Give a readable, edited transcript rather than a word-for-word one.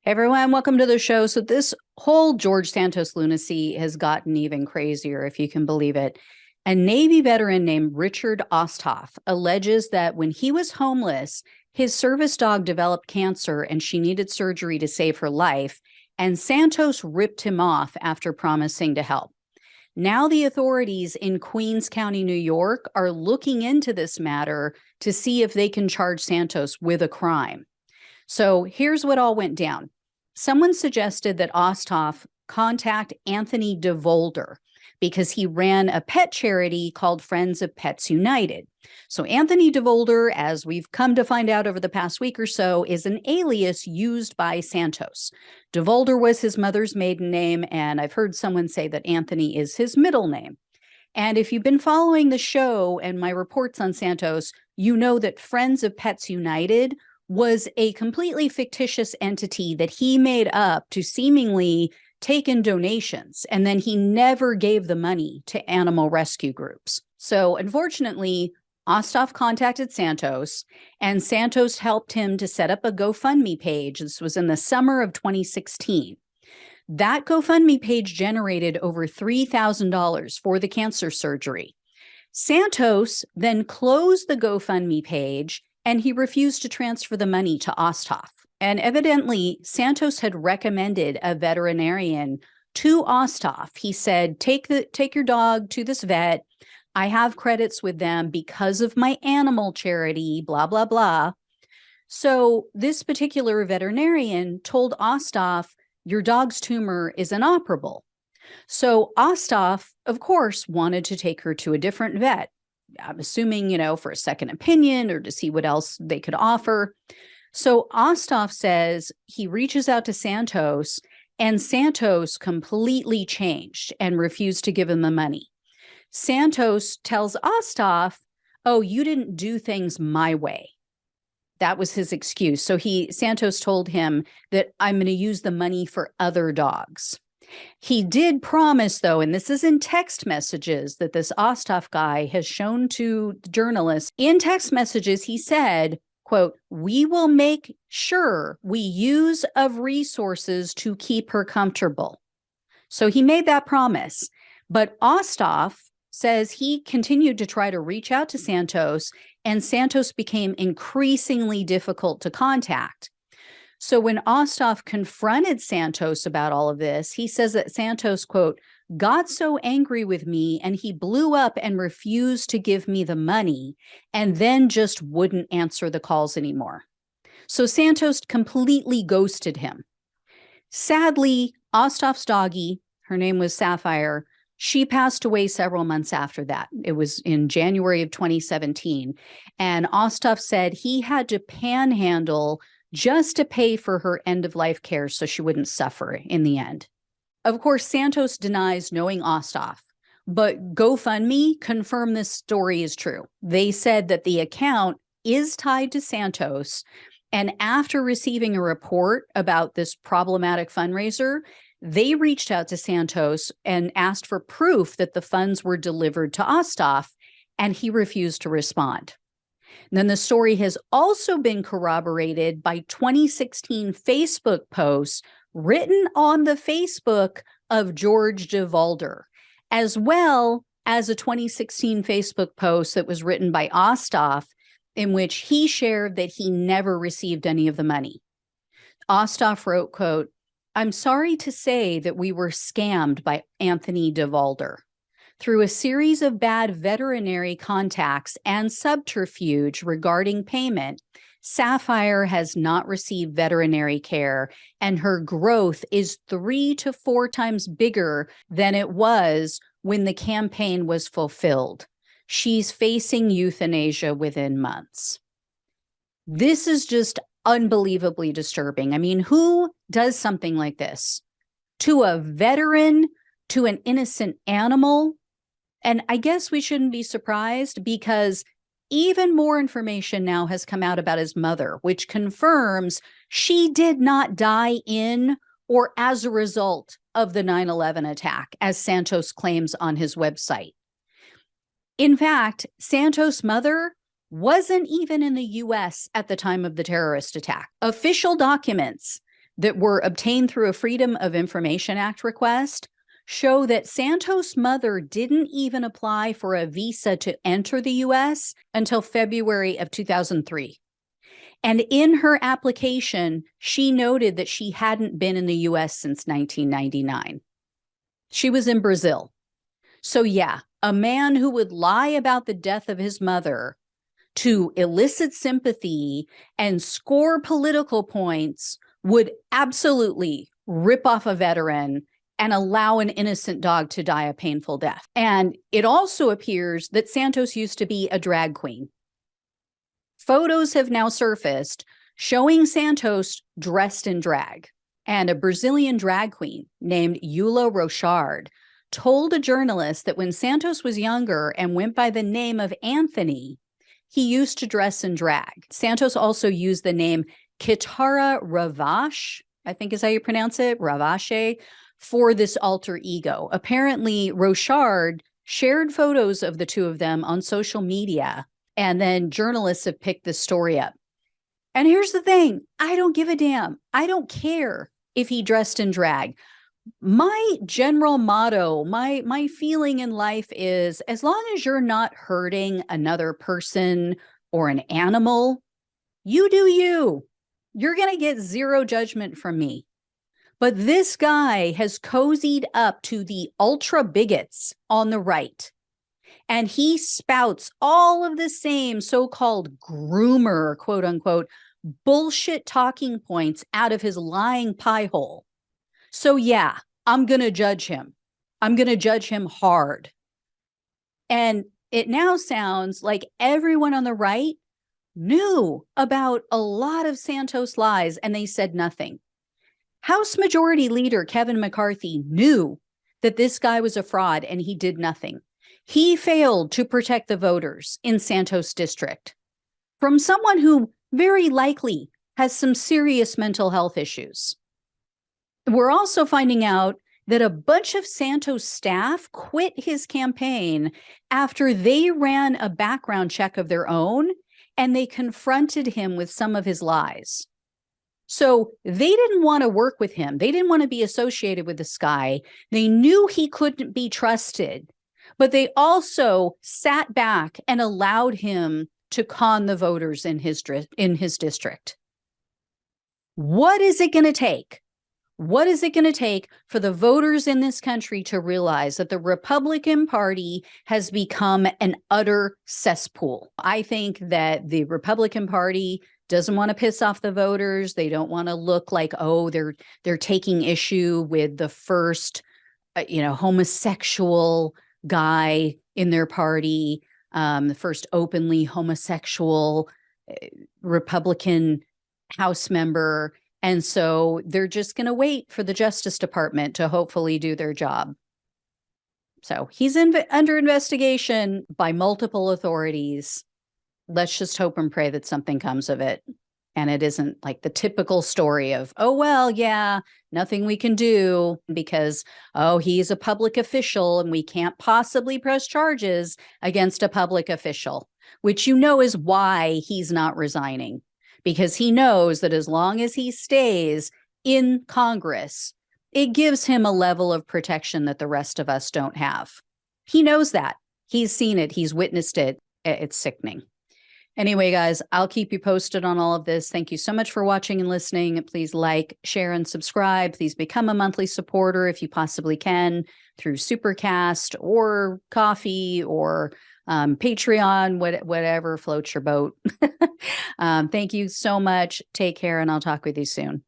Hey everyone, welcome to the show. So this whole George Santos lunacy has gotten even crazier, if you can believe it. A Navy veteran named Richard Osthoff alleges that when he was homeless, his service dog developed cancer and she needed surgery to save her life, and Santos ripped him off after promising to help. Now the authorities in Queens County, New York, are looking into this matter to see if they can charge Santos with a crime. So here's what all went down. Someone suggested that Osthoff contact Anthony DeVolder because he ran a pet charity called Friends of Pets United. So Anthony DeVolder, as we've come to find out over the past week or so, is an alias used by Santos. DeVolder was his mother's maiden name, and I've heard someone say that Anthony is his middle name. And if you've been following the show and my reports on Santos, you know that Friends of Pets United was a completely fictitious entity that he made up to seemingly take in donations, and then he never gave the money to animal rescue groups. So unfortunately, Osthoff contacted Santos, and Santos helped him to set up a GoFundMe page. This was in the summer of 2016. That GoFundMe page generated over $3,000 for the cancer surgery. Santos then closed the GoFundMe page and he refused to transfer the money to Osthoff. And evidently, Santos had recommended a veterinarian to Osthoff. He said, take your dog to this vet. I have credits with them because of my animal charity, blah, blah, blah. So this particular veterinarian told Osthoff, your dog's tumor is inoperable. So Osthoff, of course, wanted to take her to a different vet. I'm assuming, for a second opinion or to see what else they could offer. So Osthoff says he reaches out to Santos, and Santos completely changed and refused to give him the money. Santos tells Osthoff, oh, you didn't do things my way. That was his excuse. So Santos told him that I'm going to use the money for other dogs. He did promise, though, and this is in text messages that this Osthoff guy has shown to journalists. In text messages, he said, quote, we will make sure we use of resources to keep her comfortable. So he made that promise. But Osthoff says he continued to try to reach out to Santos, and Santos became increasingly difficult to contact. So when Osthoff confronted Santos about all of this, he says that Santos, quote, got so angry with me and he blew up and refused to give me the money and then just wouldn't answer the calls anymore. So Santos completely ghosted him. Sadly, Osthoff's doggie, her name was Sapphire, she passed away several months after that. It was in January of 2017. And Osthoff said he had to panhandle just to pay for her end-of-life care so she wouldn't suffer in the end. Of course, Santos denies knowing Osthoff, but GoFundMe confirmed this story is true. They said that the account is tied to Santos, and after receiving a report about this problematic fundraiser, they reached out to Santos and asked for proof that the funds were delivered to Osthoff, and he refused to respond. And then the story has also been corroborated by 2016 Facebook posts written on the Facebook of George DeVolder, as well as a 2016 Facebook post that was written by Osthoff, in which he shared that he never received any of the money. Osthoff wrote, quote, I'm sorry to say that we were scammed by Anthony DeVolder. Through a series of bad veterinary contacts and subterfuge regarding payment, Sapphire has not received veterinary care, and her growth is 3 to 4 times bigger than it was when the campaign was fulfilled. She's facing euthanasia within months. This is just unbelievably disturbing. I mean, who does something like this to a veteran, to an innocent animal? And I guess we shouldn't be surprised because even more information now has come out about his mother, which confirms she did not die in or as a result of the 9/11 attack, as Santos claims on his website. In fact, Santos' mother wasn't even in the U.S. at the time of the terrorist attack. Official documents that were obtained through a Freedom of Information Act request show that Santos' mother didn't even apply for a visa to enter the U.S. until February of 2003. And in her application, she noted that she hadn't been in the U.S. since 1999. She was in Brazil. So yeah, a man who would lie about the death of his mother to elicit sympathy and score political points would absolutely rip off a veteran and allow an innocent dog to die a painful death. And it also appears that Santos used to be a drag queen. Photos have now surfaced showing Santos dressed in drag. And a Brazilian drag queen named Eula Rochard told a journalist that when Santos was younger and went by the name of Anthony, he used to dress in drag. Santos also used the name Kitara Ravache, I think is how you pronounce it, Ravache, for this alter ego. Apparently, Rochard shared photos of the two of them on social media, and then journalists have picked this story up. And here's the thing, I don't give a damn. I don't care if he dressed in drag. My general motto, my feeling in life is, as long as you're not hurting another person or an animal, you do you. You're going to get zero judgment from me. But this guy has cozied up to the ultra bigots on the right. And he spouts all of the same so-called groomer, quote unquote, bullshit talking points out of his lying pie hole. So yeah, I'm going to judge him. I'm going to judge him hard. And it now sounds like everyone on the right knew about a lot of Santos lies and they said nothing. House Majority Leader Kevin McCarthy knew that this guy was a fraud and he did nothing. He failed to protect the voters in Santos District from someone who very likely has some serious mental health issues. We're also finding out that a bunch of Santos staff quit his campaign after they ran a background check of their own and they confronted him with some of his lies. So they didn't want to work with him. They didn't want to be associated with this guy. They knew he couldn't be trusted, but they also sat back and allowed him to con the voters in his district. What is it going to take? What is it going to take for the voters in this country to realize that the Republican Party has become an utter cesspool? I think that the Republican Party doesn't want to piss off the voters. They don't want to look like, oh, they're taking issue with the first, homosexual guy in their party, the first openly homosexual Republican House member. And so they're just going to wait for the Justice Department to hopefully do their job. So he's under investigation by multiple authorities. Let's just hope and pray that something comes of it. And it isn't like the typical story of, oh, well, yeah, nothing we can do because, oh, he's a public official and we can't possibly press charges against a public official, which is why he's not resigning. Because he knows that as long as he stays in Congress, it gives him a level of protection that the rest of us don't have. He knows that. He's seen it. He's witnessed it. It's sickening. Anyway, guys, I'll keep you posted on all of this. Thank you so much for watching and listening. Please like, share, and subscribe. Please become a monthly supporter if you possibly can through Supercast or Coffee or Patreon, whatever floats your boat. Thank you so much. Take care, and I'll talk with you soon.